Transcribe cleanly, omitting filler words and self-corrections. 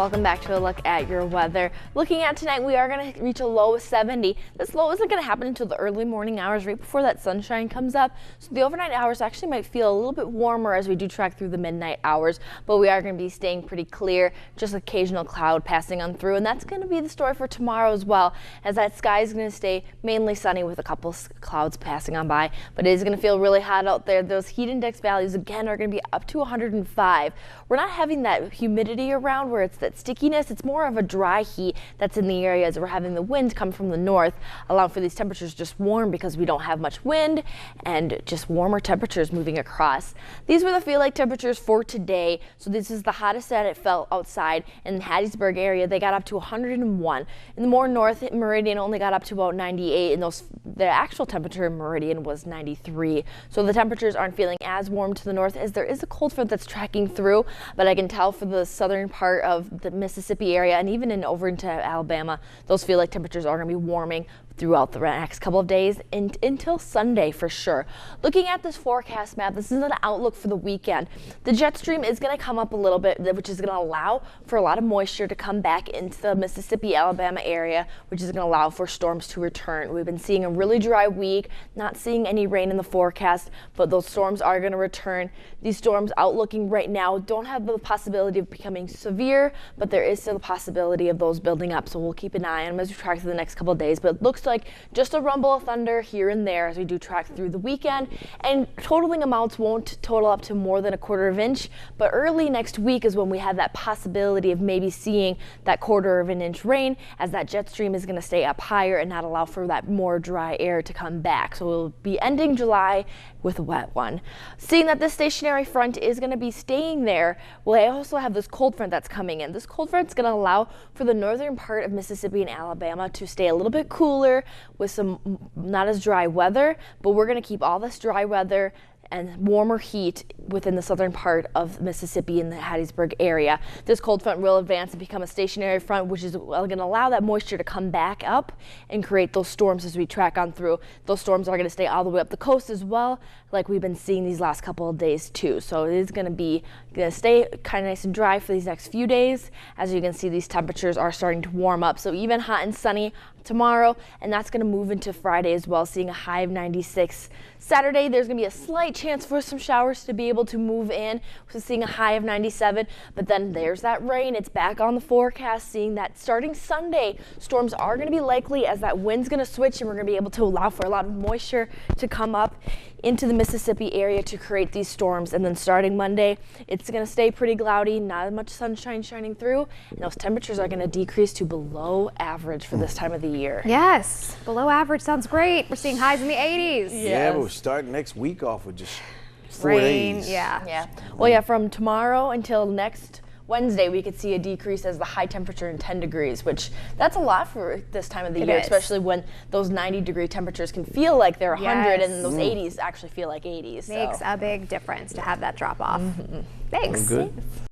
Welcome back to a look at your weather. Looking at tonight, we are going to reach a low of 70. This low isn't going to happen until the early morning hours, right before that sunshine comes up. So the overnight hours actually might feel a little bit warmer as we do track through the midnight hours, but we are going to be staying pretty clear, just occasional cloud passing on through. And that's going to be the story for tomorrow as well, as that sky is going to stay mainly sunny with a couple clouds passing on by, but it is going to feel really hot out there. Those heat index values again are going to be up to 105. We're not having that humidity around where it's that stickiness. It's more of a dry heat that's in the area as we're having the wind come from the north, allowing for these temperatures just warm because we don't have much wind and just warmer temperatures moving across. These were the feel like temperatures for today. So this is the hottest that it felt outside in the Hattiesburg area. They got up to 101. In the more north, Meridian only got up to about 98, and the actual temperature in Meridian was 93. So the temperatures aren't feeling as warm to the north as there is a cold front that's tracking through, but I can tell for the southern part of the Mississippi area and even over into Alabama, those feel like temperatures are going to be warming throughout the next couple of days and until Sunday for sure. Looking at this forecast map, this is an outlook for the weekend. The jet stream is going to come up a little bit, which is going to allow for a lot of moisture to come back into the Mississippi, Alabama area, which is going to allow for storms to return. We've been seeing a really dry week, not seeing any rain in the forecast, but those storms are going to return. These storms outlooking right now don't have the possibility of becoming severe, but there is still the possibility of those building up. So we'll keep an eye on them as we track through the next couple of days, but it looks like just a rumble of thunder here and there as we do track through the weekend, and totaling amounts won't total up to more than a quarter of an inch, but early next week is when we have that possibility of maybe seeing that quarter of an inch rain, as that jet stream is going to stay up higher and not allow for that more dry air to come back. So we'll be ending July with a wet one. Seeing that this stationary front is going to be staying there, we'll also have this cold front that's coming in. This cold front is going to allow for the northern part of Mississippi and Alabama to stay a little bit cooler with some not as dry weather, but we're going to keep all this dry weather and warmer heat within the southern part of Mississippi in the Hattiesburg area. This cold front will advance and become a stationary front, which is going to allow that moisture to come back up and create those storms as we track on through. Those storms are going to stay all the way up the coast as well, like we've been seeing these last couple of days too. So it is going to stay kind of nice and dry for these next few days. As you can see, these temperatures are starting to warm up. So even hot and sunny tomorrow, and that's going to move into Friday as well, seeing a high of 96. Saturday, there's going to be a slight chance for some showers to be able to move in, so seeing a high of 97, but then there's that rain. It's back on the forecast, seeing that starting Sunday, storms are going to be likely as that wind's going to switch, and we're going to be able to allow for a lot of moisture to come up into the Mississippi area to create these storms. And then starting Monday, it's going to stay pretty cloudy, not much sunshine shining through, and those temperatures are going to decrease to below average for this time of the year. Yes, below average sounds great. We're seeing highs in the 80s. Yeah, but we're starting next week off with just 4 Rain, days. yeah. Well, yeah, from tomorrow until next Wednesday, we could see a decrease as the high temperature in 10 degrees, which that's a lot for this time of the year, especially when those 90-degree temperatures can feel like they're 100 and those 80s actually feel like 80s. Makes a big difference to have that drop off. Thanks. Good.